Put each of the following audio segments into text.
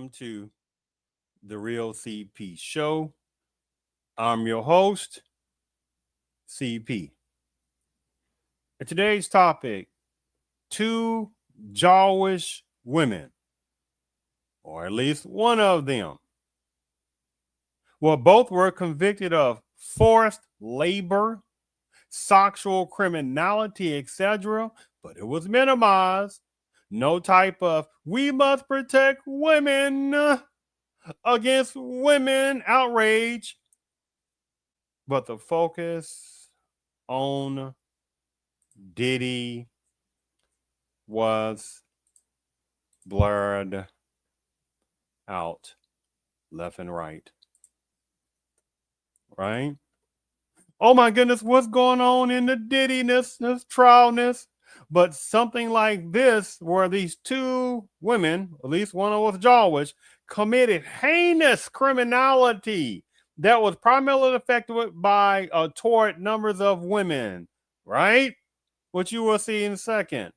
welcome to the Real CP Show. I'm your host, CP. And today's topic, two Jawish women, or at least one of them. Well, both were convicted of forced labor, sexual criminality, etc., but it was minimized. No type of "we must protect women" against women outrage, but the focus on Diddy was blurred out left and right. Right? Oh my goodness, what's going on in the Diddyness Trialness? But something like this, where these two women, at least one of was Jawish, committed heinous criminality that was primarily affected by toward numbers of women, right? Which you will see in a second.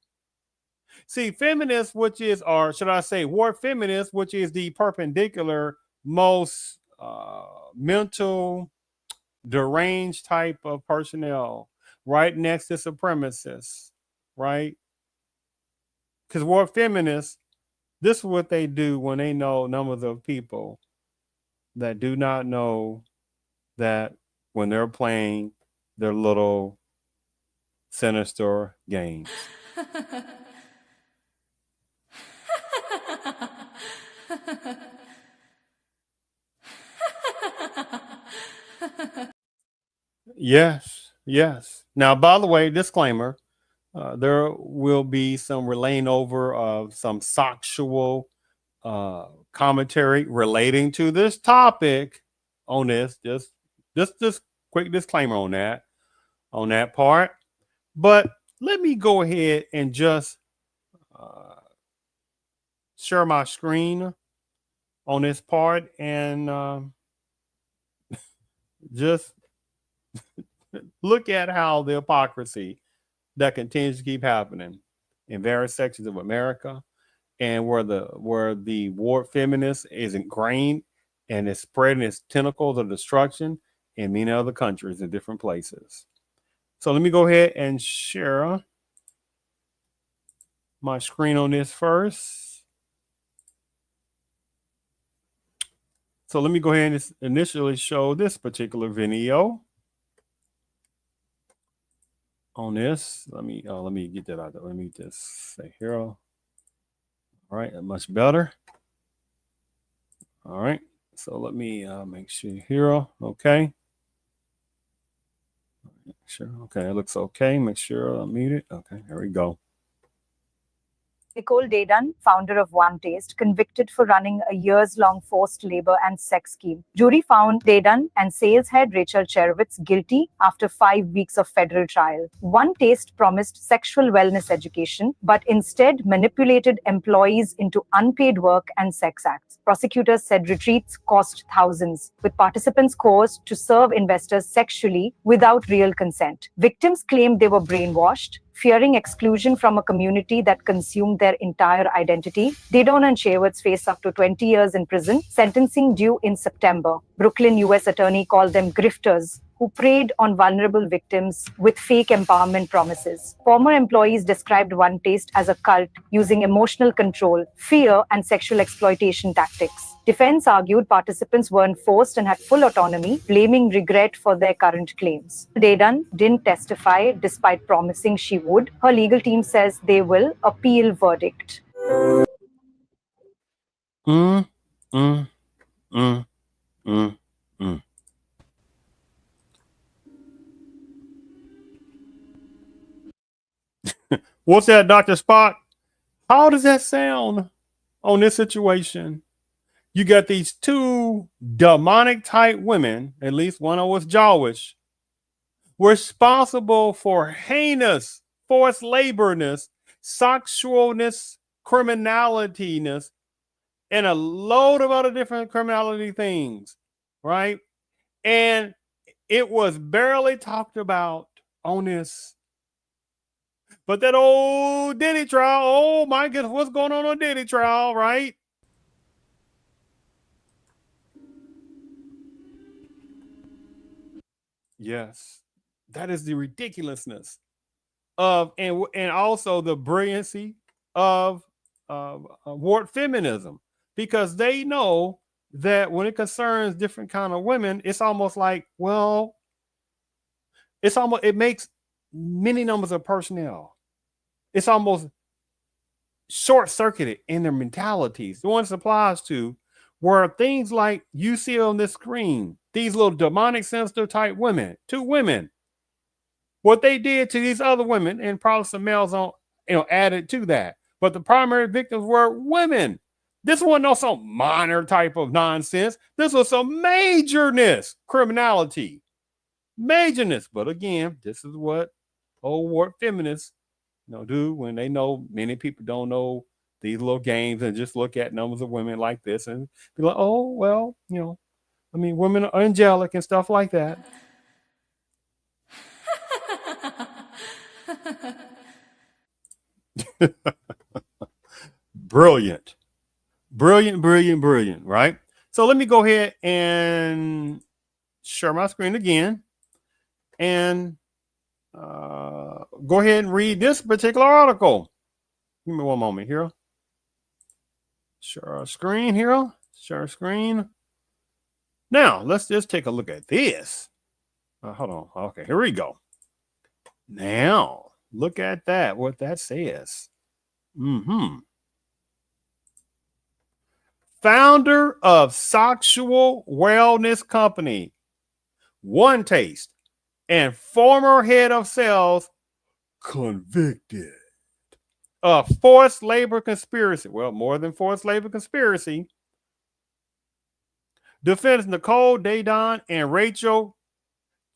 See, feminists, which is, or should I say, war feminists, which is the perpendicular, most mental deranged type of personnel, right next to supremacists, right? Because war feminists, this is what they do when they know numbers of people that do not know that when they're playing their little sinister games. Yes, yes. Now, by the way, disclaimer, there will be some relaying over of some sexual commentary relating to this topic on this. Just quick disclaimer on that part. But let me go ahead and just share my screen on this part and just look at how the hypocrisy that continues to keep happening in various sections of America, and where the war feminist is ingrained and is spreading its tentacles of destruction in many other countries in different places. So let me go ahead and share my screen on this first. So let me go ahead and initially show this particular video on this. Let me get that out there. Let me just say here. All right, much better. All right, so let me make sure here. Okay. Sure. Okay, it looks okay. Make sure I mute it. Okay, here we go. Nicole Diddon, founder of One Taste, convicted for running a years-long forced labor and sex scheme. Jury found Diddon and sales head Rachel Cherowitz guilty after 5 weeks of federal trial. One Taste promised sexual wellness education, but instead manipulated employees into unpaid work and sex acts. Prosecutors said retreats cost thousands, with participants coerced to serve investors sexually without real consent. Victims claimed they were brainwashed, fearing exclusion from a community that consumed their entire identity. Diddon and Cherowitz face up to 20 years in prison, sentencing due in September. Brooklyn U.S. attorney called them grifters who preyed on vulnerable victims with fake empowerment promises. Former employees described One Taste as a cult using emotional control, fear, and sexual exploitation tactics. Defense argued participants weren't forced and had full autonomy, blaming regret for their current claims. Diddon didn't testify despite promising she would. Her legal team says they will appeal verdict. What's that, Dr. Spock? How does that sound on this situation? You got these two demonic type women, at least one of was Jawish, responsible for heinous forced laborness, sexualness, criminalityness, and a load of other different criminality things, right? And it was barely talked about on this. But that old Diddy trial, oh my goodness, what's going on Diddy trial, right? Yes, that is the ridiculousness of, and also the brilliancy of ward feminism, because they know that when it concerns different kind of women, it's almost like, well, it makes many numbers of personnel. It's almost short circuited in their mentalities. The ones it applies to, where things like you see on this screen, these little demonic sensitive type women, two women, what they did to these other women, and probably some males on, added to that. But the primary victims were women. This wasn't no some minor type of nonsense. This was some majorness criminality. Majorness. But again, this is what old war feminists do when they know many people don't know these little games and just look at numbers of women like this and be like, oh, well, I mean, women are angelic and stuff like that. Brilliant. Brilliant, brilliant, brilliant, right? So let me go ahead and share my screen again and go ahead and read this particular article. Give me one moment here. Share our screen here. Share screen. Now, let's just take a look at this. Hold on. Okay, here we go. Now, look at that, what that says. Founder of sexual wellness company, One Taste, and former head of sales convicted of forced labor conspiracy. Well, more than forced labor conspiracy. Defendants Nicole Diddyness and Rachel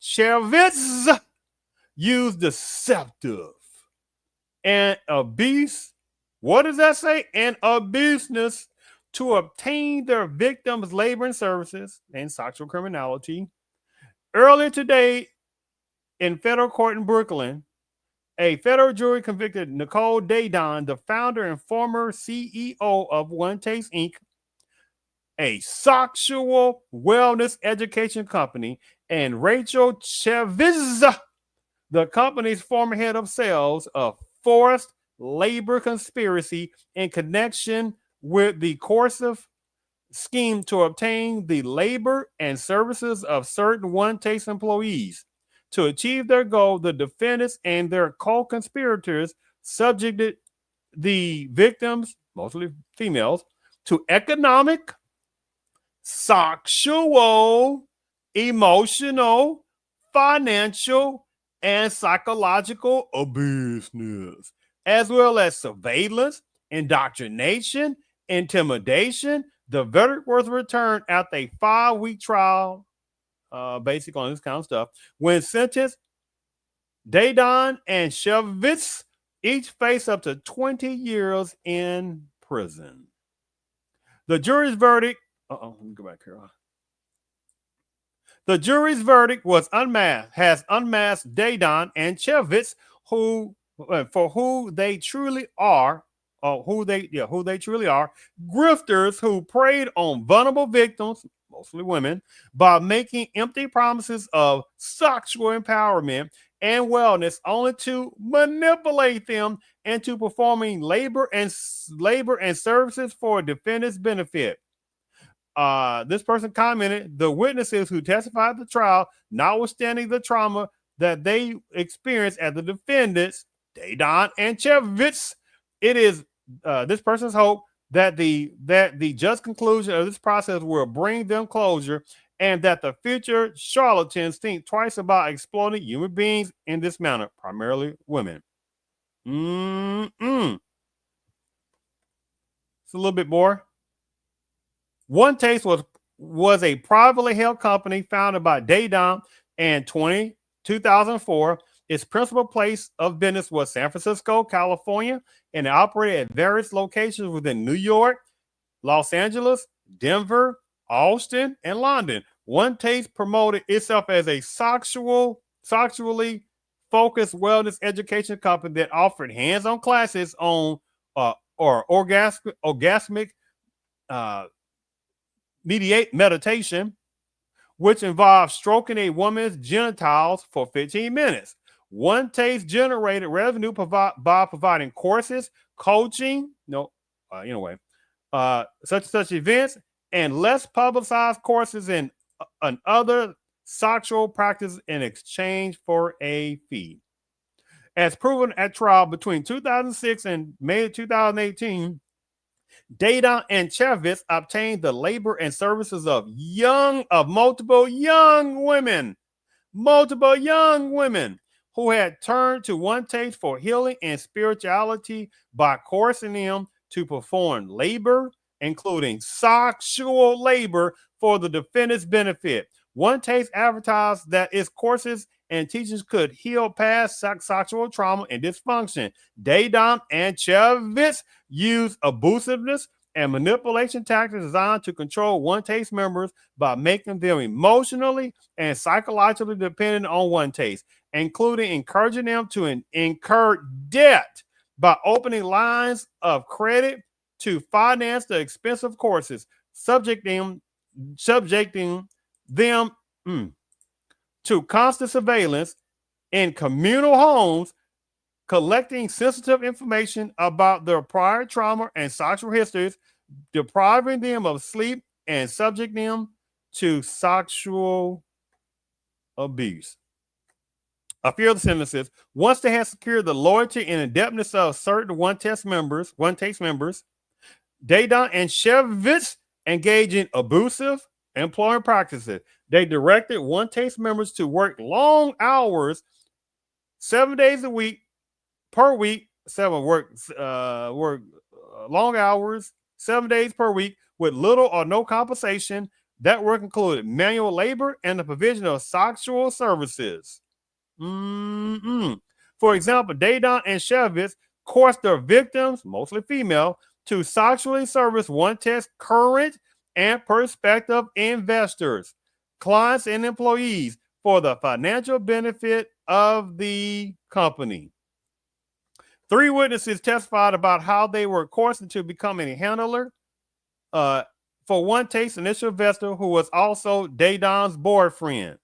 Chervitz used deceptive and abuse. What does that say? And abuseness to obtain their victims' labor and services and sexual criminality. Earlier today, in federal court in Brooklyn, a federal jury convicted Nicole Diddyness, the founder and former CEO of One Taste Inc., a sexual wellness education company, and Rachel Chervitz, the company's former head of sales, of forced labor conspiracy in connection with the coercive scheme to obtain the labor and services of certain One Taste employees. To achieve their goal, the defendants and their co-conspirators subjected the victims, mostly females, to economic, sexual, emotional, financial, and psychological abuse, as well as surveillance, indoctrination, intimidation. The verdict was returned after a 5-week trial, basically on this kind of stuff. When sentenced, Diddyness and Chervitz each face up to 20 years in prison. The jury's verdict. Let me go back here. The jury's verdict has unmasked Diddyness and Chervitz, for who they truly are, who they truly are, grifters who preyed on vulnerable victims, mostly women, by making empty promises of sexual empowerment and wellness, only to manipulate them into performing labor and services for defendants' benefit. This person commented, the witnesses who testified at the trial, notwithstanding the trauma that they experienced as the defendants, Diddyness and Chervitz, it is this person's hope that the just conclusion of this process will bring them closure, and that the future charlatans think twice about exploiting human beings in this manner, primarily women. It's a little bit more. One Taste was a privately held company founded by Diddyness in 2004. Its principal place of business was San Francisco, California, and it operated at various locations within New York, Los Angeles, Denver, Austin, and London. One Taste promoted itself as a sexually focused wellness education company that offered hands-on classes on or orgasmic meditation, which involved stroking a woman's genitals for 15 minutes. One Taste generated revenue by providing courses, coaching, such and such events, and less publicized courses and other sexual practices in exchange for a fee. As proven at trial between 2006 and May 2018, Diddyness and Chevitz obtained the labor and services of multiple young women who had turned to One Taste for healing and spirituality by coercing them to perform labor, including sexual labor, for the defendant's benefit. One Taste advertised that its courses and teachings could heal past sexual trauma and dysfunction. Diddyness and Chevitz used abusiveness and manipulation tactics designed to control One Taste members by making them emotionally and psychologically dependent on One Taste, including encouraging them to incur debt by opening lines of credit to finance the expensive courses, subjecting them to constant surveillance in communal homes, collecting sensitive information about their prior trauma and sexual histories, depriving them of sleep, and subjecting them to sexual abuse. A few of the sentences: once they had secured the loyalty and indebtedness of certain One Taste members, Diddyness and Chevitz engaged in abusive employment practices. They directed One Taste members to work long hours, 7 days a week, work long hours, 7 days per week, with little or no compensation. That work included manual labor and the provision of sexual services. For example, Diddyness and Chevitz coerced their victims, mostly female, to sexually service One Taste current and prospective investors, clients, and employees for the financial benefit of the company. 3 witnesses testified about how they were coerced into becoming a handler for One Taste initial investor, who was also Diddyness' boyfriend,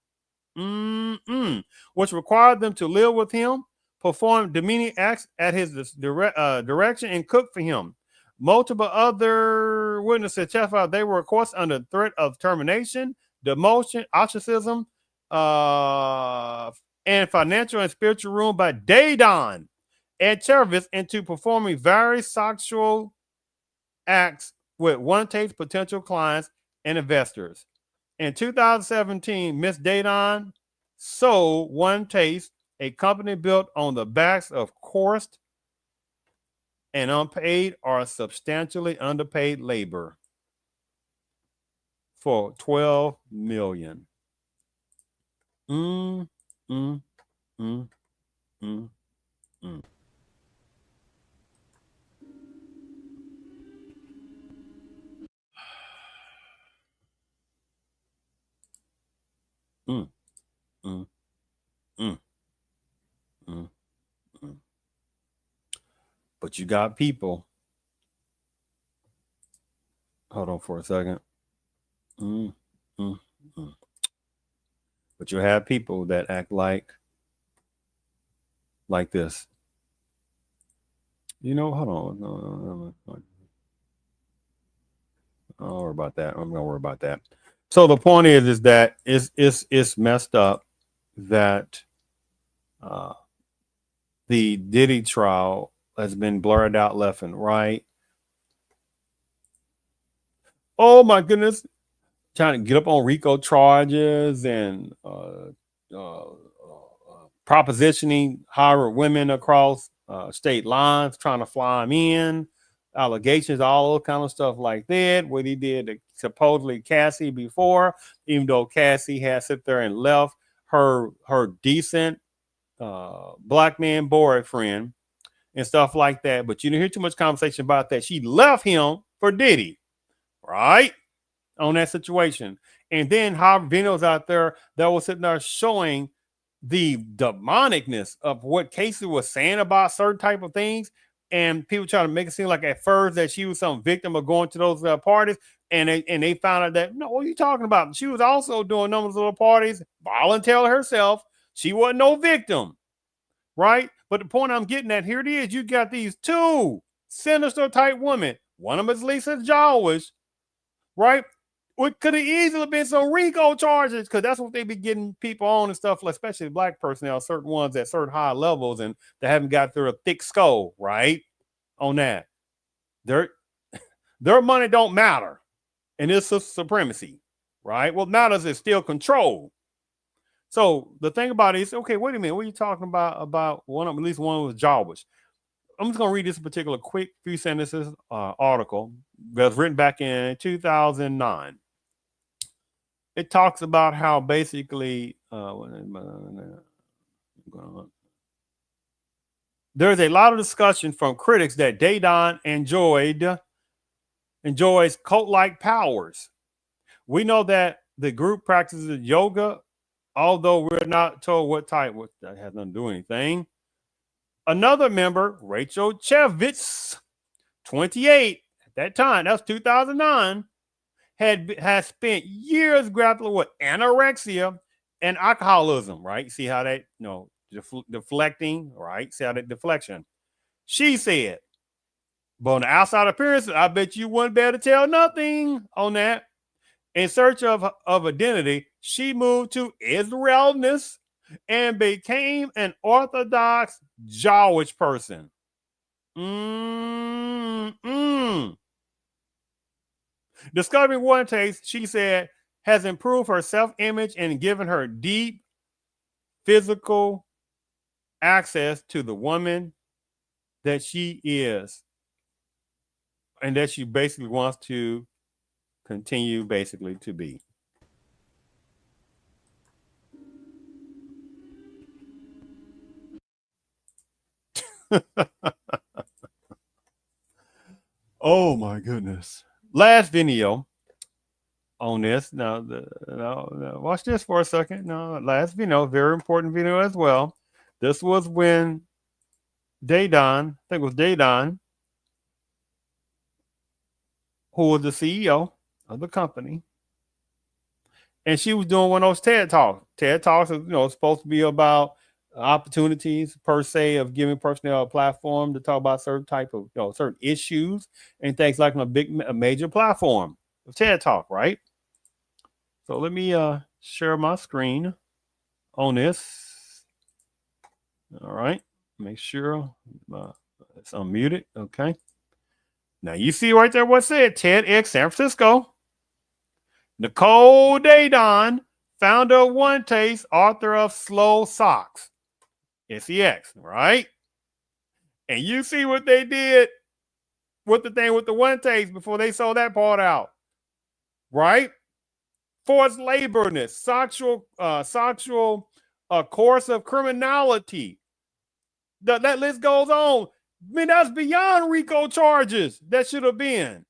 which required them to live with him, perform demeaning acts at his direction, and cook for him. Multiple other witnesses testified they were coerced under threat of termination, demotion, ostracism, and financial and spiritual ruin by Diddyness and Chevitz into performing various sexual acts with One Taste potential clients and investors. In 2017, Miss Diddyness sold One Taste, a company built on the backs of coerced and unpaid or substantially underpaid labor, for $12 million. But you got people. Hold on for a second. But you have people that act like this. You know, hold on. No. I'll worry about that. I'm gonna worry about that. So the point is that it's messed up that the Diddy trial has been blurred out left and right. Oh my goodness, trying to get up on RICO charges and propositioning Harvard women across state lines, trying to fly them in, allegations, all kind of stuff like that. What he did to supposedly Cassie before, even though Cassie had sit there and left her decent black man boyfriend and stuff like that. But you didn't hear too much conversation about that. She left him for Diddy, right? On that situation. And then Harvard videos out there that was sitting there showing the demonicness of what Casey was saying about certain type of things. And people try to make it seem like at first that she was some victim of going to those parties. And they found out that, no, what are you talking about? She was also doing numbers of parties, voluntarily herself. She wasn't no victim, right? But the point I'm getting at, here it is. You got these two sinister type women. One of them is Lisa Jawish, right? What could have easily been some RICO charges, because that's what they be getting people on and stuff, especially black personnel, certain ones at certain high levels, and they haven't got through a thick skull, right? On that. Their money don't matter. And it's a supremacy, right? What matters is still control. So the thing about it is, okay, wait a minute, what are you talking about? About one of, at least one was Jarvis. I'm just gonna read this particular quick few sentences article that was written back in 2009. It talks about how basically there's a lot of discussion from critics that Diddyness enjoys cult-like powers. We know that the group practices yoga, although we're not told what type. That has nothing to do with anything. Another member, Rachel Chevitz, 28 at that time, that's 2009, has spent years grappling with anorexia and alcoholism, right? See how that, deflecting, right? See how that deflection. She said, but on the outside appearance, I bet you wouldn't be able to tell nothing on that. In search of identity, she moved to Israelness and became an Orthodox Jewish person. Discovering one taste, she said, has improved her self-image and given her deep physical access to the woman that she is, and that she basically wants to continue basically to be. Oh my goodness. Last video on this. Now, watch this for a second. No, last video, very important video as well. This was when Diddyness, I think it was Diddyness, who was the CEO of the company, and she was doing one of those TED Talks. TED Talks is, supposed to be about opportunities per se of giving personnel a platform to talk about certain type of, certain issues and things like a major platform of TED Talk, right? So let me share my screen on this. All right, make sure it's unmuted. Okay. Now you see right there what said TEDx San Francisco. Nicole Diddyness, founder of One Taste, author of Slow Socks. SEX, right? And you see what they did with the thing with the One Taste before they sold that part out, right? Forced laborness, sexual course of criminality. That list goes on. I mean, that's beyond RICO charges that should have been.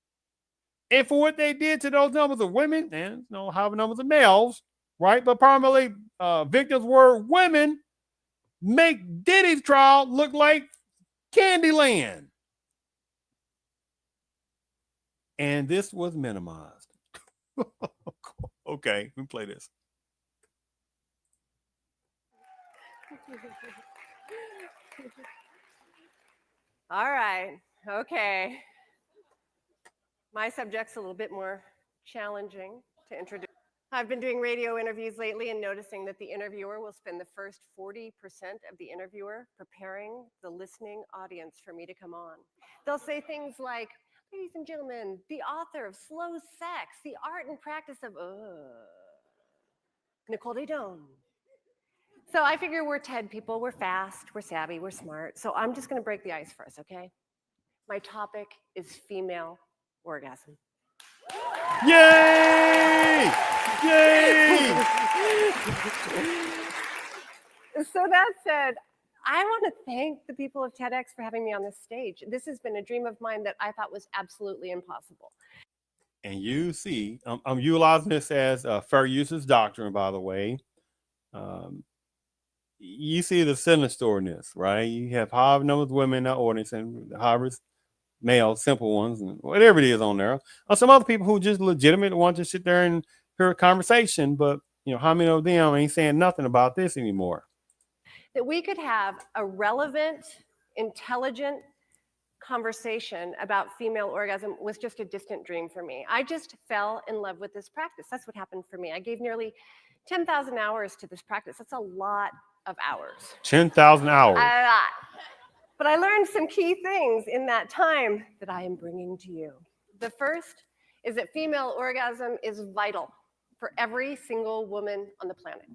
And for what they did to those numbers of women, and however numbers of males, right? But primarily victims were women, make Diddy's trial look like Candyland. And this was minimized. Okay, let me play this. All right, okay. My subject's a little bit more challenging to introduce. I've been doing radio interviews lately and noticing that the interviewer will spend the first 40% of the interviewer preparing the listening audience for me to come on. They'll say things like, ladies and gentlemen, the author of Slow Sex, the art and practice of, Nicole Diddyness. So I figure we're TED people, we're fast, we're savvy, we're smart. So I'm just gonna break the ice for us, okay? My topic is female orgasm. Yay! Yay! So that said, I want to thank the people of TEDx for having me on this stage. This has been a dream of mine that I thought was absolutely impossible. And you see, I'm utilizing this as a fair usage doctrine, by the way. You see the sinister in this, right? You have however numbers of women in the audience, and however male, simple ones, and whatever it is on there. Or some other people who just legitimate want to sit there and hear a conversation, but how many of them ain't saying nothing about this anymore? That we could have a relevant, intelligent conversation about female orgasm was just a distant dream for me. I just fell in love with this practice. That's what happened for me. I gave nearly 10,000 hours to this practice. That's a lot of hours. 10,000 hours. A lot. But I learned some key things in that time that I am bringing to you. The first is that female orgasm is vital for every single woman on the planet.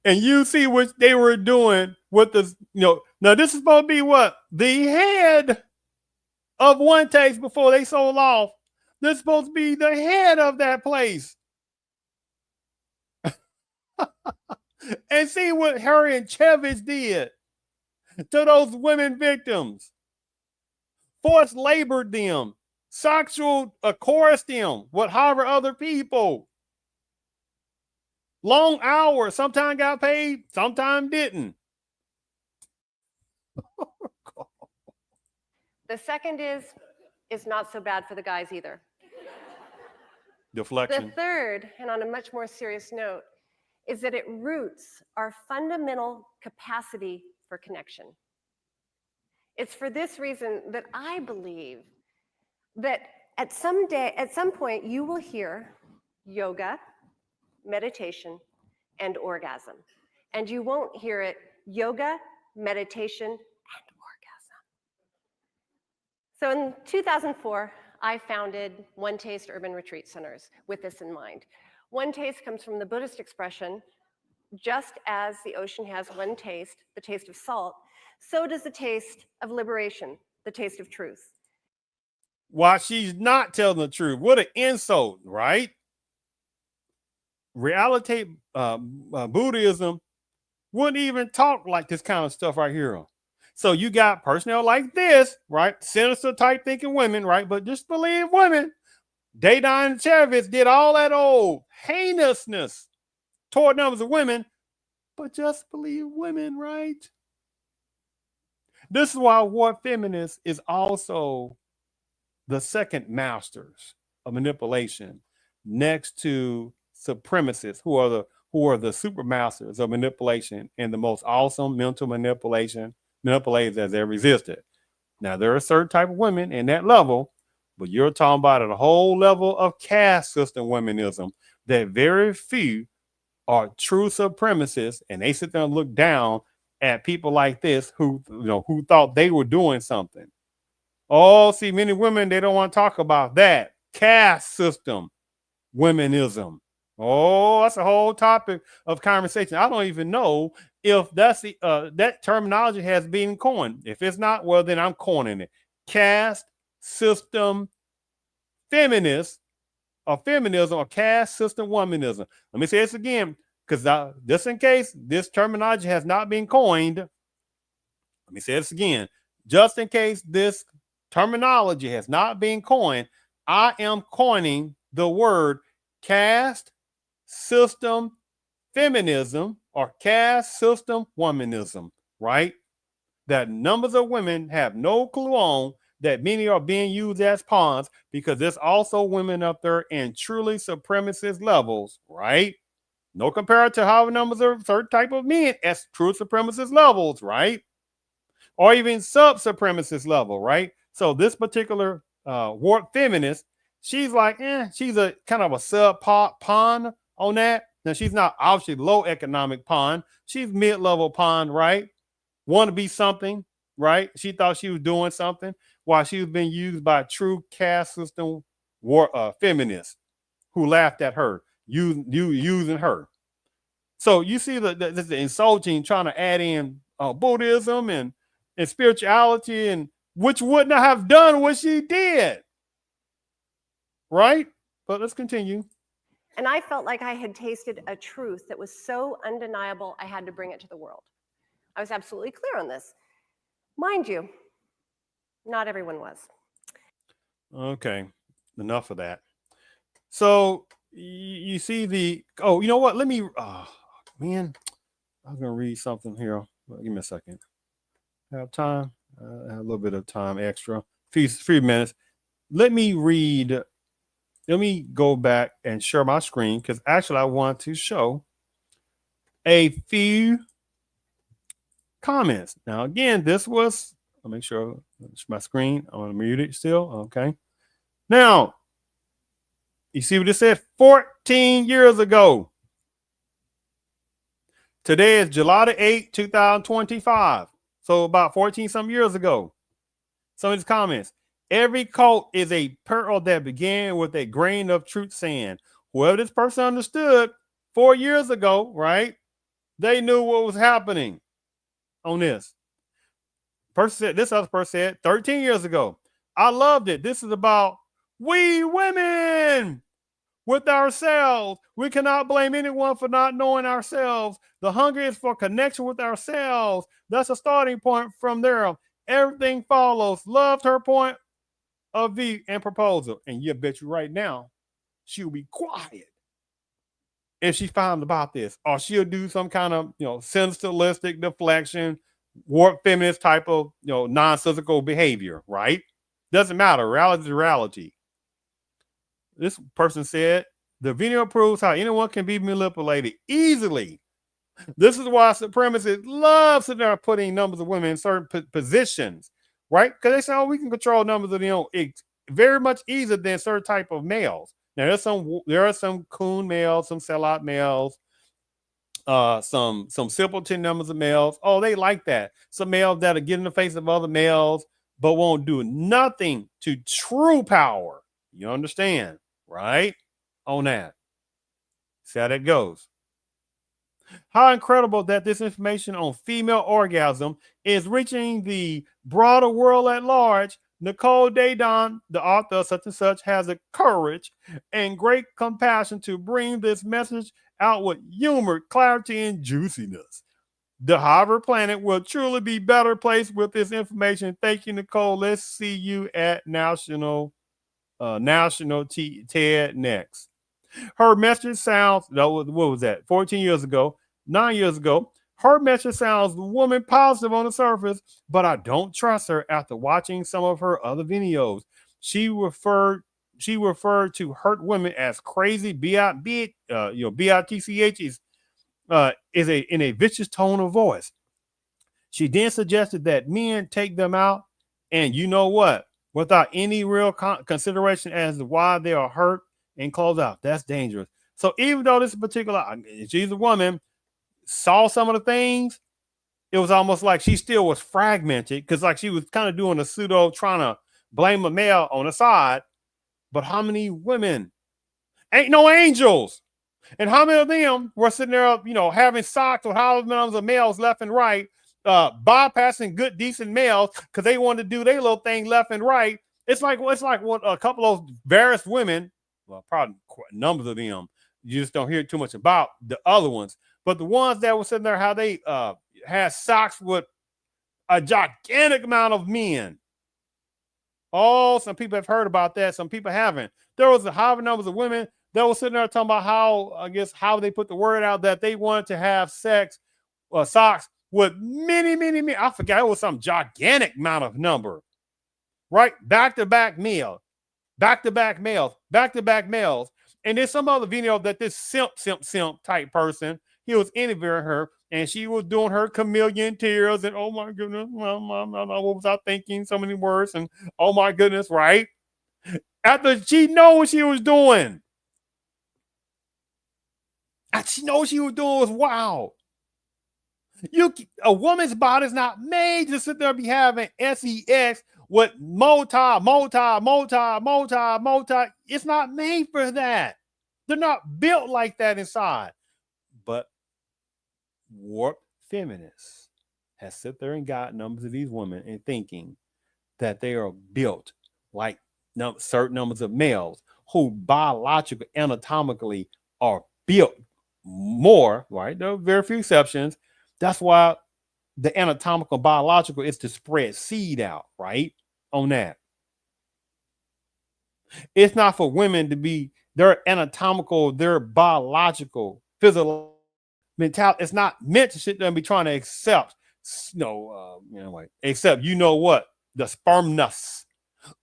And you see what they were doing with this, now this is supposed to be what? The head of one taste before they sold off. This is supposed to be the head of that place. And see what Harriet Chevitz did to those women victims. Forced labored them, sexual coerced them with however other people. Long hours, sometimes got paid, sometimes didn't. The second is, it's not so bad for the guys either. Deflection. The third, and on a much more serious note, is that it roots our fundamental capacity for connection. It's for this reason that I believe that at some point, you will hear yoga, meditation, and orgasm. And you won't hear it yoga, meditation, and orgasm. So in 2004, I founded One Taste Urban Retreat Centers with this in mind. One taste comes from the Buddhist expression, just as the ocean has one taste, the taste of salt, so does the taste of liberation, the taste of truth. While she's not telling the truth, what an insult, right? Reality Buddhism wouldn't even talk like this kind of stuff right here. So you got personnel like this, right? Sinister type thinking women, right? But just believe women. Diddyness Chhhh did all that old heinousness toward numbers of women, but just believe women, right? This is why what feminist is also the second masters of manipulation, next to supremacists, who are the super masters of manipulation and the most awesome mental manipulators that ever existed. Now there are certain type of women in that level, but you're talking about a whole level of caste system womanism that very few are true supremacists, and they sit there and look down at people like this who thought they were doing something. Oh, see, many women, they don't want to talk about that. Caste system womanism. Oh, that's a whole topic of conversation. I don't even know if that's that terminology has been coined. If it's not, well, then I'm coining it. Caste system feminist or feminism or caste system womanism. Let me say this again, because just in case this terminology has not been coined, let me say this again. Just in case this terminology has not been coined, I am coining the word caste system feminism or caste system womanism, right? That numbers of women have no clue on, that many are being used as pawns, because there's also women up there in truly supremacist levels, right? No compared to how numbers of certain type of men as true supremacist levels, right? Or even sub-supremacist level, right? So this particular warped feminist, she's like, she's a kind of a sub pawn on that. Now she's not obviously low economic pawn. She's mid-level pawn, right? Want to be something, right? She thought she was doing something while she was being used by true caste system feminists who laughed at her, using her. So you see the insulting trying to add in Buddhism and spirituality, and which wouldn't have done what she did, right? But let's continue. And I felt like I had tasted a truth that was so undeniable, I had to bring it to the world. I was absolutely clear on this. Mind you, not everyone was. Okay, enough of that. So you see the, oh, you know what? Let me, man, I was going to read something here. Give me a second. Have time? A little bit of time extra. Few minutes. Let me read. Let me go back and share my screen because actually I want to show a few comments. Now, again, this was, I'll make sure my screen, I want to mute it still. Okay. Now, you see what it said? 14 years ago. Today is July the 8th, 2025. So about 14 some years ago. Some of these comments. Every cult is a pearl that began with a grain of truth saying, whoever this person understood 4 years ago, right? They knew what was happening on this. Person said, this other person said 13 years ago. I loved it. This is about we women with ourselves. We cannot blame anyone for not knowing ourselves. The hunger is for connection with ourselves. That's a starting point. From there, everything follows. Loved her point of view and proposal. And you bet you right now, she'll be quiet if she found about this, or she'll do some kind of, sensationalistic deflection, warped feminist type of, nonsensical behavior, right? Doesn't matter. Reality is reality. This person said, the video proves how anyone can be manipulated easily. This is why supremacists love sitting there putting numbers of women in certain positions, right? Because they say, oh, we can control numbers of, it's very much easier than certain type of males. Now, there are some coon males, some sellout males, some simpleton numbers of males. Oh, they like that. Some males that'll get in the face of other males, but won't do nothing to true power. You understand, right? On that. See how that goes. How incredible that this information on female orgasm is reaching the broader world at large. Nicole Daydon, the author of such and such, has the courage and great compassion to bring this message out with humor, clarity, and juiciness. The Harvard planet will truly be better placed with this information. Thank you, Nicole. Let's see you at National TED next. Her message sounds, what was that? 14 years ago, 9 years ago. Her message sounds woman positive on the surface, but I don't trust her after watching some of her other videos. She referred to hurt women as crazy, bitch is in a vicious tone of voice. She then suggested that men take them out, and you know what? Without any real consideration as to why they are hurt, and close out. That's dangerous. So even though this particular, she's a woman, saw some of the things, it was almost like she still was fragmented because like she was kind of doing a pseudo trying to blame a male on the side. But how many women? Ain't no angels. And how many of them were sitting there, having socks with however many of males left and right, bypassing good, decent males because they wanted to do their little thing left and right. It's like what a couple of various women, well, probably numbers of them, you just don't hear too much about the other ones. But the ones that were sitting there, how they had socks with a gigantic amount of men. Oh, some people have heard about that. Some people haven't. There was a high numbers of women that were sitting there talking about how they put the word out that they wanted to have socks with many. I forgot, it was some gigantic amount of number, right? Back-to-back males. And there's some other video that this simp type person, he was interviewing her and she was doing her chameleon tears and oh my goodness, what was I thinking? So many words and oh my goodness, right? After she know what she was doing. And she know what she was doing was wow. A woman's body is not made to sit there and be having sex with multi. It's not made for that. They're not built like that inside. But warped feminists has sit there and got numbers of these women and thinking that they are built like certain numbers of males who biologically, anatomically are built more, right? There are very few exceptions. That's why the anatomical biological is to spread seed out, right? On that. It's not for women to be their anatomical, their biological, physical mentality. It's not meant to sit there and be trying to accept except you know what? The spermness.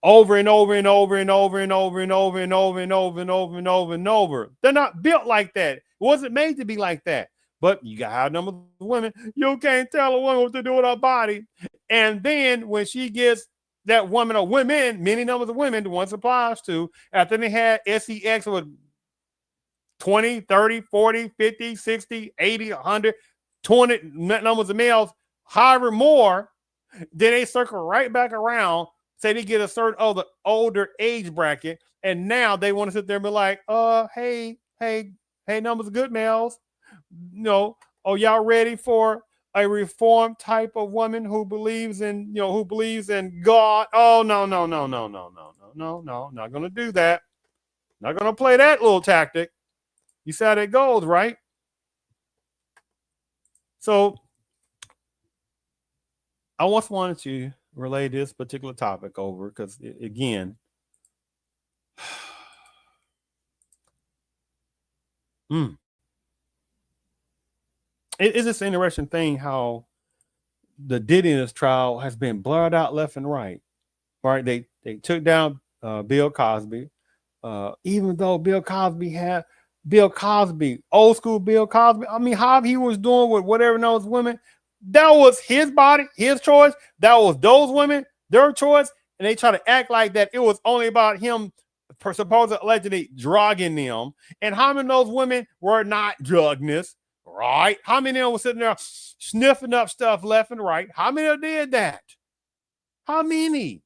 Over and over and over and over and over and over and over and over and over and over and over. They're not built like that. It wasn't made to be like that. But you got high numbers of women. You can't tell a woman what to do with her body. And then when she gets that woman or women, many numbers of women, the ones applies to, after they had sex with 20, 30, 40, 50, 60, 80, 100, 20 numbers of males, however more, then they circle right back around, say they get a certain older age bracket, and now they want to sit there and be like, hey, numbers of good males, y'all ready for a reformed type of woman who believes in God? Oh, no, not gonna do that. Not gonna play that little tactic. You see how that goes, right? So I once wanted to relay this particular topic over because, again, it is this interesting thing how the Diddyness Trial has been blurred out left and right. Right? They took down Bill Cosby, even though Bill Cosby, old school Bill Cosby. I mean, how he was doing with whatever those women, that was his body, his choice. That was those women, their choice. And they try to act like that it was only about him supposedly allegedly drugging them. And how many of those women were not drugness, right? How many of them were sitting there sniffing up stuff left and right? How many of them did that? How many?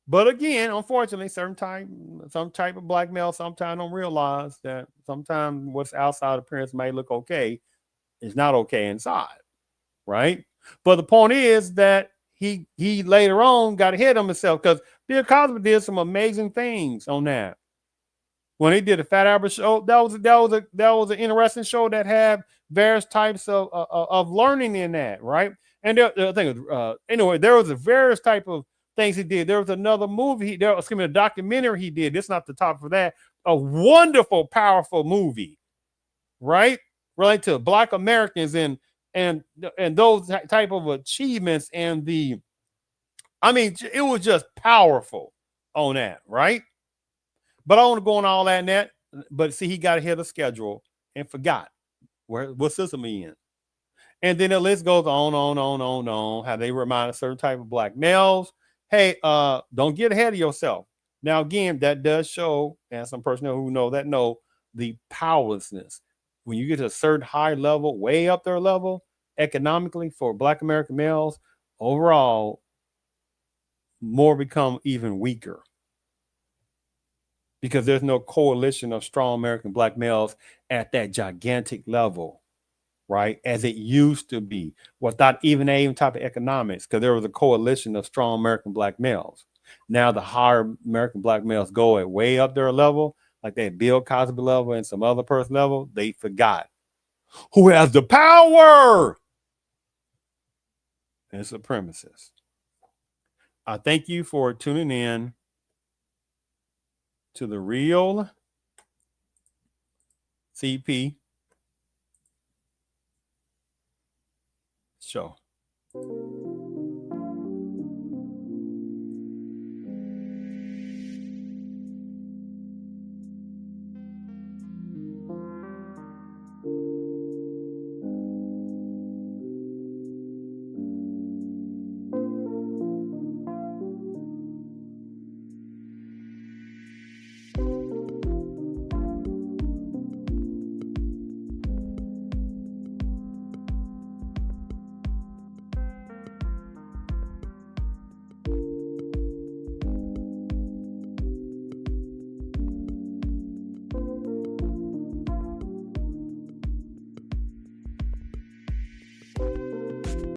But again, unfortunately, some type of black male sometimes don't realize that sometimes what's outside appearance may look okay, is not okay inside, right? But the point is that he later on got ahead of himself because Bill Cosby did some amazing things on that. When he did the Fat Albert show, that was an interesting show that had various types of learning in that, right? And anyway, there was a various type of things he did. There was another movie, a documentary he did. It's not the top for that. A wonderful, powerful movie, right? Related to Black Americans and those type of achievements and it was just powerful on that, right? But I don't want to go on all that and that. But see, he got ahead of schedule and forgot what system he in. And then the list goes on, how they remind a certain type of black males, hey, don't get ahead of yourself. Now, again, that does show, and some personnel who know the powerlessness. When you get to a certain high level, way up their level, economically for Black American males, overall, more become even weaker. Because there's no coalition of strong American Black males at that gigantic level, right? As it used to be, without even type of economics, because there was a coalition of strong American Black males. Now the higher American Black males go at way up their level, like that Bill Cosby level and some other person level, they forgot who has the power. And supremacists. I thank you for tuning in to the Real CP show.